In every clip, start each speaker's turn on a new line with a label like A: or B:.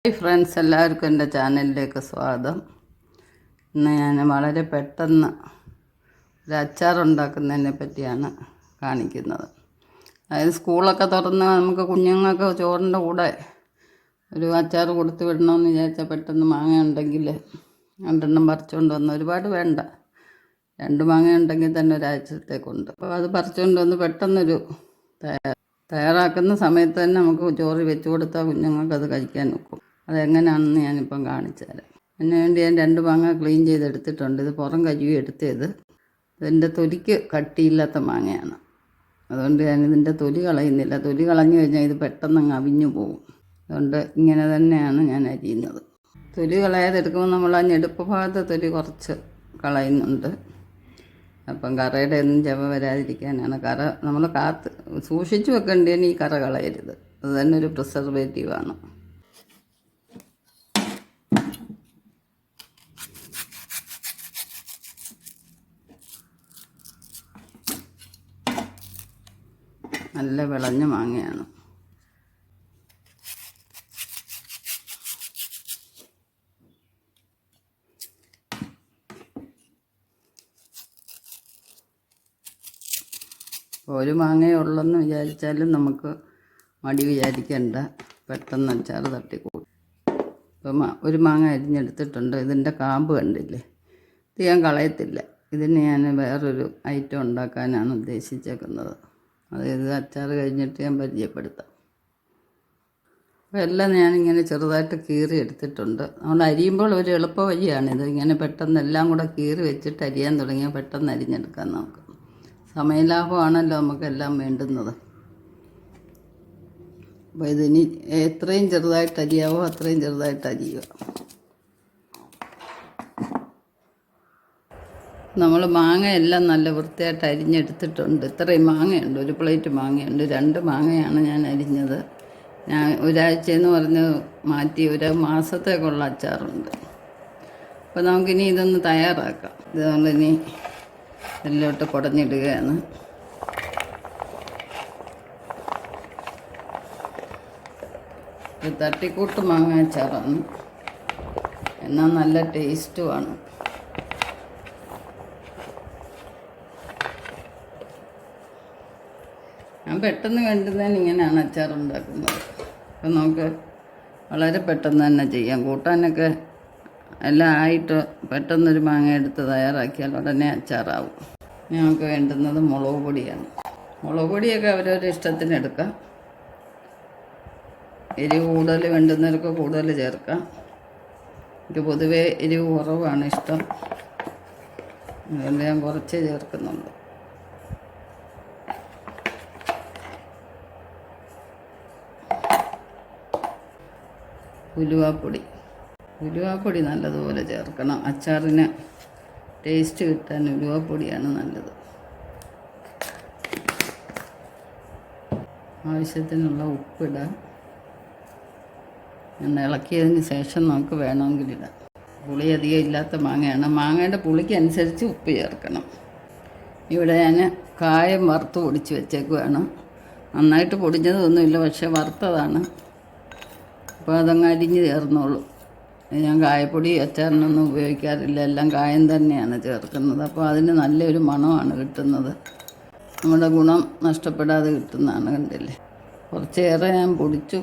A: Hi friends, എല്ലാവർക്കും എൻ്റെ ചാനലിലേക്ക് സ്വാഗതം. ഇന്ന് ഞാൻ വളരെ പെട്ടെന്ന് ഒരു അച്ചാർ ഉണ്ടാക്കുന്നതിനെ പറ്റിയാണ് കാണിക്കുന്നത്. അതായത് സ്കൂളൊക്കെ തുറന്ന് നമുക്ക് കുഞ്ഞുങ്ങൾക്ക് ചോറിൻ്റെ കൂടെ ഒരു അച്ചാർ കൊടുത്തു വിടണമെന്ന് വിചാരിച്ചാൽ പെട്ടെന്ന് മാങ്ങ ഉണ്ടെങ്കിൽ രണ്ടെണ്ണം പറിച്ചുകൊണ്ട് വന്ന്, ഒരുപാട് വേണ്ട, 2 മാങ്ങ ഉണ്ടെങ്കിൽ തന്നെ ഒരാഴ്ചത്തേക്കുണ്ട്. അപ്പോൾ അത് പറിച്ചുകൊണ്ട് വന്ന് പെട്ടെന്നൊരു തയ്യാറാക്കുന്ന സമയത്ത് തന്നെ നമുക്ക് ചോറ് വെച്ച് കൊടുത്താൽ കുഞ്ഞുങ്ങൾക്ക് അത് കഴിക്കാൻ നോക്കും. അതെങ്ങനെയാണെന്ന് ഞാനിപ്പം കാണിച്ചു തരാം. അതിന് വേണ്ടി ഞാൻ 2 മാങ്ങ ക്ലീൻ ചെയ്തെടുത്തിട്ടുണ്ട്. ഇത് പുറം കഴുകി എടുത്തത്. ഇതിൻ്റെ തൊലിക്ക് കട്ടിയില്ലാത്ത മാങ്ങയാണ്, അതുകൊണ്ട് ഞാനിതിൻ്റെ തൊലി കളയുന്നില്ല. തൊലി കളഞ്ഞു കഴിഞ്ഞാൽ ഇത് പെട്ടെന്ന് അങ്ങ് അവിഞ്ഞു പോകും. അതുകൊണ്ട് ഇങ്ങനെ തന്നെയാണ് ഞാൻ അരിയുന്നത്. തൊലി കളയാതെ എടുക്കുമ്പോൾ നമ്മൾ ആ ഞെടുപ്പ് ഭാഗത്തെ തൊലി കുറച്ച് കളയുന്നുണ്ട്. അപ്പം കറയുടെ ഒന്നും ചവ വരാതിരിക്കാനാണ്. കറ നമ്മൾ സൂക്ഷിച്ച് വെക്കേണ്ടതിന് ഈ കറ കളയരുത്. അത് തന്നെ ഒരു പ്രിസർവേറ്റീവാണ്. നല്ല വിളഞ്ഞ മാങ്ങയാണ്. ഒരു മാങ്ങയേ ഉള്ളെന്ന് വിചാരിച്ചാലും നമുക്ക് മടി വിചാരിക്കേണ്ട, പെട്ടെന്ന് അച്ചാർ തട്ടിക്കൂടും. ഇപ്പം ഒരു മാങ്ങ അരിഞ്ഞെടുത്തിട്ടുണ്ട്. ഇതിൻ്റെ കാമ്പ് കണ്ടില്ലേ, ഇത് ഞാൻ കളയത്തില്ല. ഇതിന് ഞാൻ വേറൊരു ഐറ്റം ഉണ്ടാക്കാനാണ് ഉദ്ദേശിച്ചേക്കുന്നത്. അതായത് അച്ചാർ കഴിഞ്ഞിട്ട് ഞാൻ പരിചയപ്പെടുത്താം. അപ്പോൾ എല്ലാം ഞാനിങ്ങനെ ചെറുതായിട്ട് കീറി എടുത്തിട്ടുണ്ട്. നമ്മൾ അരിയുമ്പോൾ ഒരു എളുപ്പ വഴിയാണിത്. ഇങ്ങനെ പെട്ടെന്ന് എല്ലാം കൂടെ കീറി വെച്ചിട്ട് അരിയാൻ തുടങ്ങിയാൽ പെട്ടെന്ന് അരിഞ്ഞെടുക്കാൻ നമുക്ക് സമയലാഭമാണല്ലോ നമുക്കെല്ലാം വേണ്ടുന്നത്. അപ്പോൾ ഇതിനി എത്രയും ചെറുതായിട്ട് അരിയാവോ അത്രയും ചെറുതായിട്ട് അരിയുക. നമ്മൾ മാങ്ങയെല്ലാം നല്ല വൃത്തിയായിട്ട് അരിഞ്ഞെടുത്തിട്ടുണ്ട്. ഇത്രയും മാങ്ങയുണ്ട്, ഒരു പ്ലേറ്റ് മാങ്ങയുണ്ട്. 2 മാങ്ങയാണ് ഞാൻ അരിഞ്ഞത്. ഞാൻ ഒരാഴ്ചയെന്ന് പറഞ്ഞ് മാറ്റി 1 മാസത്തേക്കുള്ള അച്ചാറുണ്ട്. അപ്പോൾ നമുക്കിനി ഇതൊന്ന് തയ്യാറാക്കാം. ഇത് നമ്മളിനി ഇതിലോട്ട് കുടഞ്ഞിടുകയാണ്. ഇത് തട്ടിക്കൂട്ട് മാങ്ങ അച്ചാറാണ്, എന്നാൽ നല്ല ടേസ്റ്റുമാണ്. ഞാൻ പെട്ടെന്ന് വേണ്ടുന്നതിന് ഇങ്ങനെയാണ് അച്ചാർ ഉണ്ടാക്കുന്നത്. അപ്പം നമുക്ക് വളരെ പെട്ടെന്ന് തന്നെ ചെയ്യാം. കൂട്ടാനൊക്കെ എല്ലാം ആയിട്ട് പെട്ടെന്നൊരു മാങ്ങ എടുത്ത് തയ്യാറാക്കിയാൽ ഉടനെ അച്ചാറാവും. ഞങ്ങൾക്ക് വേണ്ടുന്നത് മുളക് പൊടിയാണ്. മുളക് പൊടിയൊക്കെ അവരവരുടെ ഇഷ്ടത്തിന് എടുക്കാം. എരിവ് കൂടുതൽ വേണ്ടുന്നവർക്ക് കൂടുതൽ ചേർക്കാം. എനിക്ക് പൊതുവേ എരിവ് കുറവാണ് ഇഷ്ടം, അതുകൊണ്ട് ഞാൻ കുറച്ചേ ചേർക്കുന്നുള്ളൂ. ഉലുവാപ്പൊടി നല്ലതുപോലെ ചേർക്കണം. അച്ചാറിന് ടേസ്റ്റ് കിട്ടാൻ ഉലുവാപ്പൊടിയാണ് നല്ലത്. ആവശ്യത്തിനുള്ള ഉപ്പിടാം. ഇളക്കിയതിന് ശേഷം നമുക്ക് വേണമെങ്കിൽ ഇടാം. പുളി അധികം ഇല്ലാത്ത മാങ്ങയാണ്. മാങ്ങയുടെ പുളിക്ക് അനുസരിച്ച് ഉപ്പ് ചേർക്കണം. ഇവിടെ ഞാൻ കായം വറുത്ത് പൊടിച്ച് വെച്ചേക്കുവാണ്. നന്നായിട്ട് പൊടിഞ്ഞതൊന്നുമില്ല, പക്ഷെ വറുത്തതാണ്. അപ്പോൾ അതങ്ങ് അരിഞ്ഞ് ചേർന്നോളൂ. ഞാൻ കായപ്പൊടി അച്ചാറിനൊന്നും ഉപയോഗിക്കാറില്ല, എല്ലാം കായം തന്നെയാണ് ചേർക്കുന്നത്. അപ്പോൾ അതിന് നല്ലൊരു മണമാണ് കിട്ടുന്നത്. നമ്മുടെ ഗുണം നഷ്ടപ്പെടാതെ കിട്ടുന്നതാണ്. കണ്ടില്ലേ, കുറച്ചേറെ ഞാൻ പൊടിച്ചു.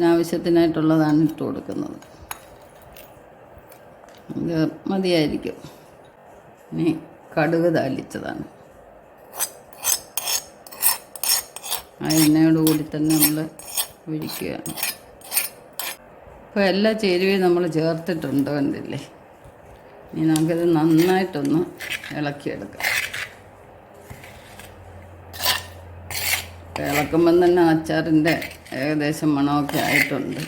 A: ആവശ്യത്തിനായിട്ടുള്ളതാണ് ഇട്ട് കൊടുക്കുന്നത്. ഇത് മതിയായിരിക്കും. ഇനി കടുക് താളിച്ചതാണ്. ആ എണ്ണയോടുകൂടി തന്നെ നമ്മൾ ഒഴിക്കുകയാണ്. ഇപ്പോൾ എല്ലാ ചേരുവയും നമ്മൾ ചേർത്തിട്ടുണ്ട്, കണ്ടില്ലേ. ഇനി നമുക്കിത് നന്നായിട്ടൊന്ന് ഇളക്കിയെടുക്കാം. ഇളക്കുമ്പം തന്നെ അച്ചാറിൻ്റെ ഏകദേശം മണമൊക്കെ ആയിട്ടുണ്ട്.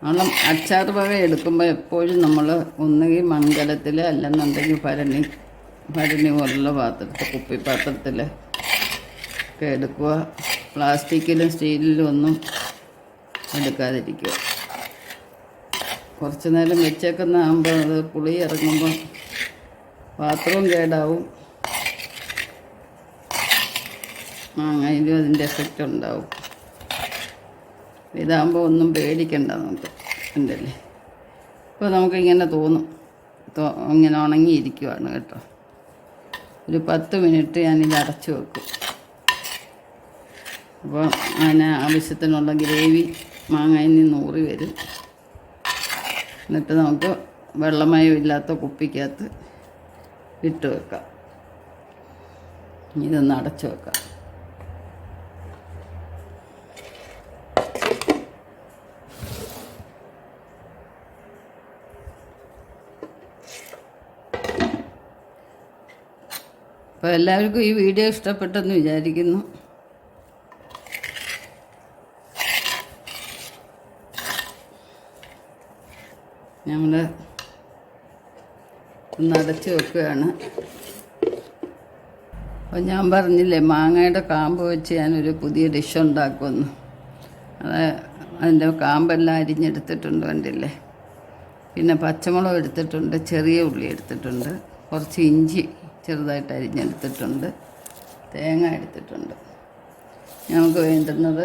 A: നമ്മൾ അച്ചാർ വക എടുക്കുമ്പോൾ എപ്പോഴും നമ്മൾ ഒന്നുകിൽ മൺകലത്തിൽ, അല്ലെന്നുണ്ടെങ്കിൽ ഭരണി പോലുള്ള പാത്രത്തിൽ, കുപ്പിപ്പാത്രത്തിൽ ഒക്കെ എടുക്കുക. പ്ലാസ്റ്റിക്കിലും സ്റ്റീലിലും ഒന്നും എടുക്കാതിരിക്കുക. കുറച്ച് നേരം വെച്ചേക്കുന്നതാകുമ്പോൾ അത് പുളി ഇറങ്ങുമ്പോൾ പാത്രവും കേടാവും, മാങ്ങയിലും അതിൻ്റെ എഫക്റ്റ് ഉണ്ടാവും. ഇതാകുമ്പോൾ ഒന്നും പേടിക്കണ്ട നമുക്ക്, ഉണ്ടല്ലേ. ഇപ്പോൾ നമുക്കിങ്ങനെ തോന്നും, ഇങ്ങനെ ഉണങ്ങിയിരിക്കുവാണ് കേട്ടോ. ഒരു 10 മിനിറ്റ് ഞാനിത് അടച്ചു വെക്കും. അപ്പോൾ അതിന് ആവശ്യത്തിനുള്ള ഗ്രേവി മാങ്ങയിൽ നിന്ന് ഊറി വരും. എന്നിട്ട് നമുക്ക് വെള്ളമയം ഇല്ലാത്ത കുപ്പിക്കകത്ത് ഇട്ട് വെക്കാം. ഇതൊന്ന് അടച്ചു വെക്കാം. അപ്പോൾ എല്ലാവർക്കും ഈ വീഡിയോ ഇഷ്ടപ്പെട്ടെന്ന് വിചാരിക്കുന്നു. നമ്മൾ ഒന്ന് അടച്ച് വെക്കുകയാണ്. അപ്പോൾ ഞാൻ പറഞ്ഞില്ലേ മാങ്ങയുടെ കാമ്പ് വെച്ച് ഞാനൊരു പുതിയ ഡിഷ് ഉണ്ടാക്കുമെന്ന്. അതിൻ്റെ കാമ്പെല്ലാം അരിഞ്ഞെടുത്തിട്ടുണ്ട്, കണ്ടില്ലേ. പിന്നെ പച്ചമുളക് എടുത്തിട്ടുണ്ട്, ചെറിയ ഉള്ളി എടുത്തിട്ടുണ്ട്, കുറച്ച് ഇഞ്ചി ചെറുതായിട്ട് അരിഞ്ഞെടുത്തിട്ടുണ്ട്, തേങ്ങ എടുത്തിട്ടുണ്ട്. നമുക്ക് വേണ്ടുന്നത്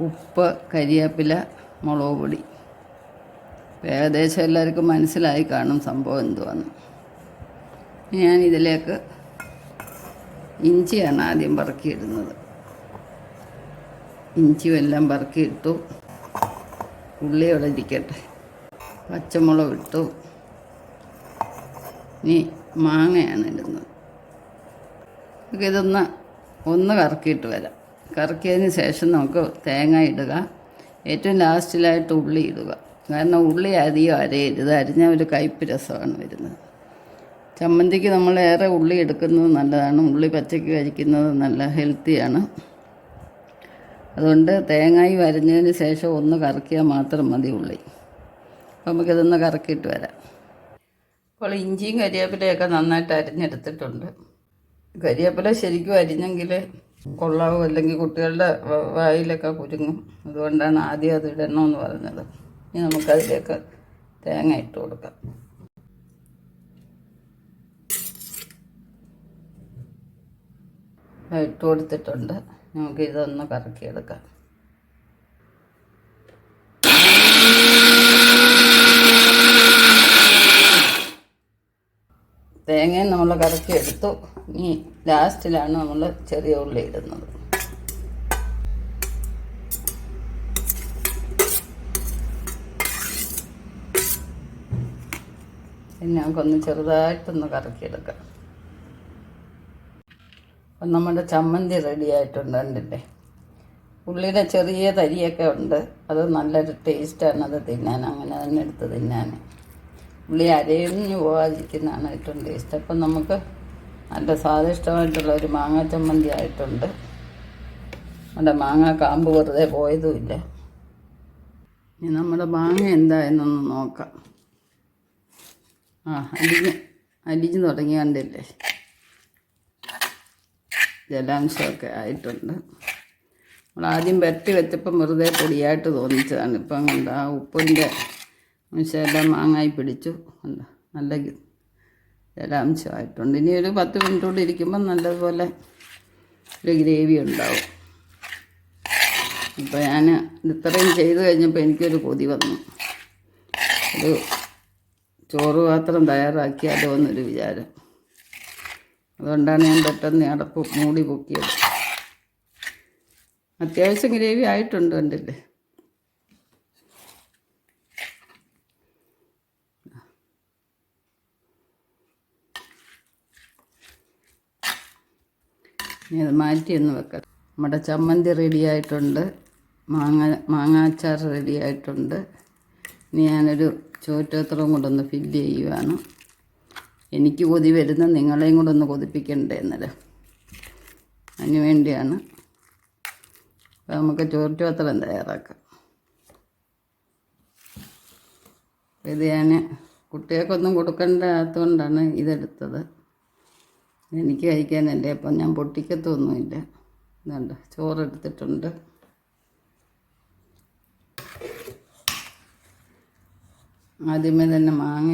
A: ഉപ്പ്, കരിവേപ്പില, മുളക് പൊടി. ഏകദേശം എല്ലാവർക്കും മനസ്സിലായി കാണും സംഭവം എന്തുവാന്ന്. ഞാനിതിലേക്ക് ഇഞ്ചിയാണ് ആദ്യം പറക്കിയിടുന്നത്. ഇഞ്ചിയും എല്ലാം പറക്കിയിട്ടു. ഉള്ളി അവിടെ ഇരിക്കട്ടെ. പച്ചമുളക് ഇട്ടു. ഇനി മാങ്ങയാണ് ഇടുന്നത്. ഇതൊന്ന് കറക്കിയിട്ട് വരാം. കറക്കിയതിന് ശേഷം നമുക്ക് തേങ്ങ ഇടുക. ഏറ്റവും ലാസ്റ്റിലായിട്ട് ഉള്ളി ഇടുക. കാരണം ഉള്ളി അധികം അരയരുത്, അരിഞ്ഞ ഒരു കയ്പ്പ് രസമാണ് വരുന്നത്. ചമ്മന്തിക്ക് നമ്മൾ ഏറെ ഉള്ളി എടുക്കുന്നത് നല്ലതാണ്. ഉള്ളി പച്ചയ്ക്ക് കഴിക്കുന്നത് നല്ല ഹെൽത്തിയാണ്. അതുകൊണ്ട് തേങ്ങായി അരിഞ്ഞതിന് ശേഷം ഒന്ന് കറക്കിയാൽ മാത്രം മതി ഉള്ളി. അപ്പോൾ നമുക്കിതൊന്ന് കറക്കിയിട്ട് വരാം. അപ്പോൾ ഇഞ്ചിയും കരിവേപ്പിലയൊക്കെ നന്നായിട്ട് അരിഞ്ഞെടുത്തിട്ടുണ്ട്. കരിവേപ്പില ശരിക്കും അരിഞ്ഞെങ്കിൽ കൊള്ളാവും, അല്ലെങ്കിൽ കുട്ടികളുടെ വായിലൊക്കെ കുരുങ്ങും. അതുകൊണ്ടാണ് ആദ്യം അത് ഇടണമെന്ന് പറഞ്ഞത്. ഇനി നമുക്കതിലേക്ക് തേങ്ങ ഇട്ട് കൊടുക്കാം. ഇട്ട് കൊടുത്തിട്ടുണ്ട്. നമുക്കിതൊന്ന് കറക്കിയെടുക്കാം. തേങ്ങയും നമ്മൾ കറക്കിയെടുത്തു. ഇനി ലാസ്റ്റിലാണ് നമ്മൾ ചെറിയ ഉള്ളി ഇടുന്നത്. പിന്നെ നമുക്കൊന്ന് ചെറുതായിട്ടൊന്ന് കറക്കിയെടുക്കാം. അപ്പം നമ്മുടെ ചമ്മന്തി റെഡി ആയിട്ടുണ്ട്, കണ്ടില്ലേ. ഉള്ളിയുടെ ചെറിയ തരിയൊക്കെ ഉണ്ട്. അത് നല്ലൊരു ടേസ്റ്റാണ് അത് തിന്നാൻ, അങ്ങനെ തന്നെ എടുത്ത് തിന്നാൻ. ഉള്ളി അരഞ്ഞു പോകാതിരിക്കുന്നതാണ് ഏറ്റവും ടേസ്റ്റ്. അപ്പം നമുക്ക് നല്ല സ്വാദിഷ്ടമായിട്ടുള്ള ഒരു മാങ്ങ ചമ്മന്തി ആയിട്ടുണ്ട്. നമ്മുടെ മാങ്ങ കാമ്പ് വെറുതെ പോയതുമില്ല. ഇനി നമ്മുടെ മാങ്ങ എന്തായെന്നൊന്ന് നോക്കാം. അലിഞ്ഞ് തുടങ്ങി, കണ്ടില്ലേ. ജലാംശമൊക്കെ ആയിട്ടുണ്ട്. നമ്മൾ ആദ്യം വരട്ടി വെച്ചപ്പം വെറുതെ പൊടിയായിട്ട് തോന്നിച്ചതാണ്. ഇപ്പം കണ്ട ആ ഉപ്പിൻ്റെ അംശമെല്ലാം മാങ്ങായി പിടിച്ചു. നല്ല ജലാംശമായിട്ടുണ്ട്. ഇനി ഒരു 10 മിനിറ്റ് കൂടി ഇരിക്കുമ്പം നല്ലതുപോലെ ഒരു ഗ്രേവി ഉണ്ടാവും. ഇപ്പം ഞാൻ ഇത്രയും ചെയ്ത് കഴിഞ്ഞപ്പോൾ എനിക്കൊരു കൊതി വന്നു. ഒരു ചോറ് പാത്രം തയ്യാറാക്കിയാലോ എന്നൊരു വിചാരം. അതുകൊണ്ടാണ് ഞാൻ പെട്ടെന്ന് അടപ്പ് മൂടി പൊക്കിയത്. അത്യാവശ്യം ഗ്രേവി ആയിട്ടുണ്ട്, കണ്ടില്ലേ. ഇനി അത് മാറ്റിയൊന്ന് വെക്കാം. നമ്മുടെ ചമ്മന്തി റെഡി ആയിട്ടുണ്ട്. മാങ്ങാച്ചാർ റെഡി ആയിട്ടുണ്ട്. ഇനി ഞാനൊരു ചോറ്റത്രവും കൂടെ ഒന്ന് ഫില്ല് ചെയ്യുവാണ്. എനിക്ക് കൊതി വരുന്ന നിങ്ങളെയും കൂടെ ഒന്ന് കൊതിപ്പിക്കണ്ടേ എന്നല്ല, അതിന് വേണ്ടിയാണ്. അപ്പോൾ നമുക്ക് ചോറ്റുപാത്രം തയ്യാറാക്കാം. ഇത് ഞാൻ കുട്ടികൾക്കൊന്നും കൊടുക്കേണ്ടാത്തതുകൊണ്ടാണ് ഇതെടുത്തത്. എനിക്ക് കഴിക്കാനല്ലേ, അപ്പം ഞാൻ പൊട്ടിക്കത്തൊന്നുമില്ല. ഇതുണ്ട്, ചോറെടുത്തിട്ടുണ്ട്. ആദ്യമേ തന്നെ മാങ്ങ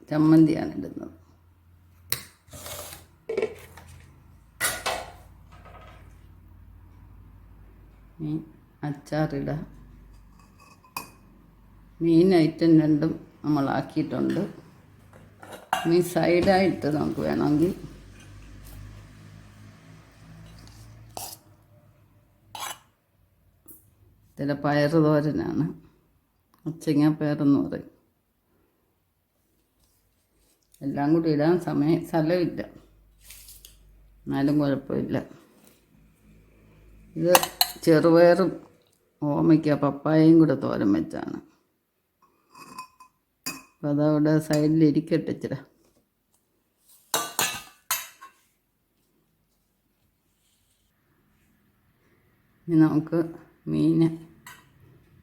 A: ചമ്മന്തിയാണ് ഇടുന്നത്. മീൻ അച്ചാറിടാം. മീൻ ഐറ്റം രണ്ടും നമ്മളാക്കിയിട്ടുണ്ട്. ഇനി സൈഡായിട്ട് നമുക്ക് വേണമെങ്കിൽ ചില പയറ് തോരനാണ്, അച്ചിങ്ങപ്പയറെന്ന് പറയും. എല്ലാം കൂടി ഇടാൻ സ്ഥലമില്ല, എന്നാലും കുഴപ്പമില്ല. ഇത് ചെറുപയറും ഓമയ്ക്ക പപ്പായയും കൂടെ തോരൻ വെച്ചാണ്. അപ്പോൾ അതവിടെ സൈഡിലിരിക്കട്ടെ ഇച്ചിരി. ഇനി നമുക്ക് മീൻ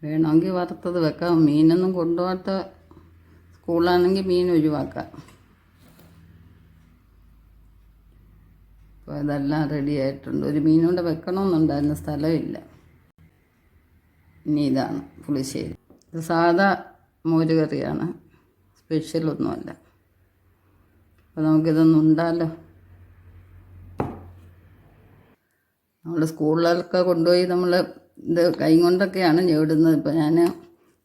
A: വേണമെങ്കിൽ വറുത്തത് വെക്കാം. മീനൊന്നും കൊണ്ടുപോകാത്ത സ്കൂളാണെങ്കിൽ മീൻ ഒഴിവാക്കാം. അപ്പോൾ ഇതെല്ലാം റെഡി ആയിട്ടുണ്ട്. ഒരു മീനൂടെ വെക്കണമെന്നുണ്ടായിരുന്നു, സ്ഥലമില്ല. ഇനി ഇതാണ് പുളിശ്ശേരി. ഇത് സാധാ മോരുകറിയാണ്, സ്പെഷ്യലൊന്നുമല്ല. അപ്പോൾ നമുക്കിതൊന്നും ഉണ്ടാലോ. നമ്മൾ സ്കൂളിലൊക്കെ കൊണ്ടുപോയി നമ്മൾ ഇത് കൈ കൊണ്ടൊക്കെയാണ് ഞെവിടുന്നത്. ഇപ്പോൾ ഞാൻ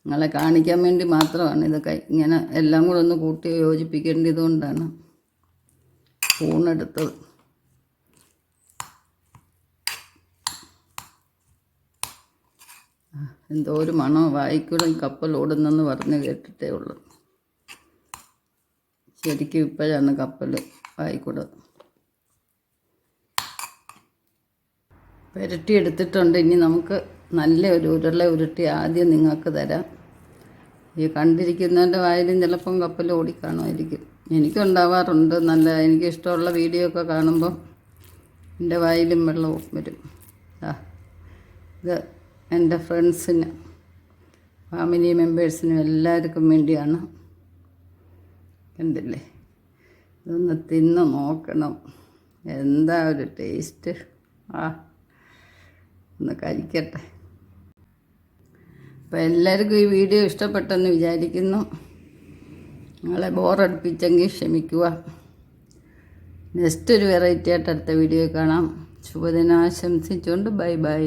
A: നിങ്ങളെ കാണിക്കാൻ വേണ്ടി മാത്രമാണ് ഇത് ഇങ്ങനെ എല്ലാം കൂടെ ഒന്ന് കൂട്ടി യോജിപ്പിക്കേണ്ടതുകൊണ്ടാണ് സ്പൂണെടുത്തത്. എന്തോ ഒരു മണം, വായിക്കൂടെ കപ്പൽ ഓടുന്നെന്ന് പറഞ്ഞ് കേട്ടിട്ടേ ഉള്ളൂ. ശരിക്കും ഇപ്പോഴാണ് കപ്പൽ വായിക്കൂടെ. പുരട്ടി എടുത്തിട്ടുണ്ട്. ഇനി നമുക്ക് നല്ല ഒരു ഉരുള ഉരുട്ടി ആദ്യം നിങ്ങൾക്ക് തരാം. ഈ കണ്ടിരിക്കുന്നവൻ്റെ വായിലും ചിലപ്പം കപ്പൽ ഓടിക്കാണുമായിരിക്കും. എനിക്കുണ്ടാവാറുണ്ട്. നല്ല എനിക്കിഷ്ടമുള്ള വീഡിയോ ഒക്കെ കാണുമ്പം എൻ്റെ വായിലും വെള്ളവും വരും. ഇത് എൻ്റെ ഫ്രണ്ട്സിന്, ഫാമിലി മെമ്പേഴ്സിനും എല്ലാവർക്കും വേണ്ടിയാണ്. കണ്ടില്ലേ, ഇതൊന്ന് തിന്ന് നോക്കണം, എന്താ ഒരു ടേസ്റ്റ്. ഒന്ന് കഴിക്കട്ടെ. അപ്പോൾ എല്ലാവർക്കും ഈ വീഡിയോ ഇഷ്ടപ്പെട്ടെന്ന് വിചാരിക്കുന്നു. നിങ്ങളെ ബോറടിപ്പിച്ചെങ്കിൽ ക്ഷമിക്കുക. നെക്സ്റ്റ് ഒരു വെറൈറ്റി ആയിട്ട് അടുത്ത വീഡിയോ കാണാം. ശുഭദിനം ആശംസിച്ചുകൊണ്ട് ബൈ ബൈ.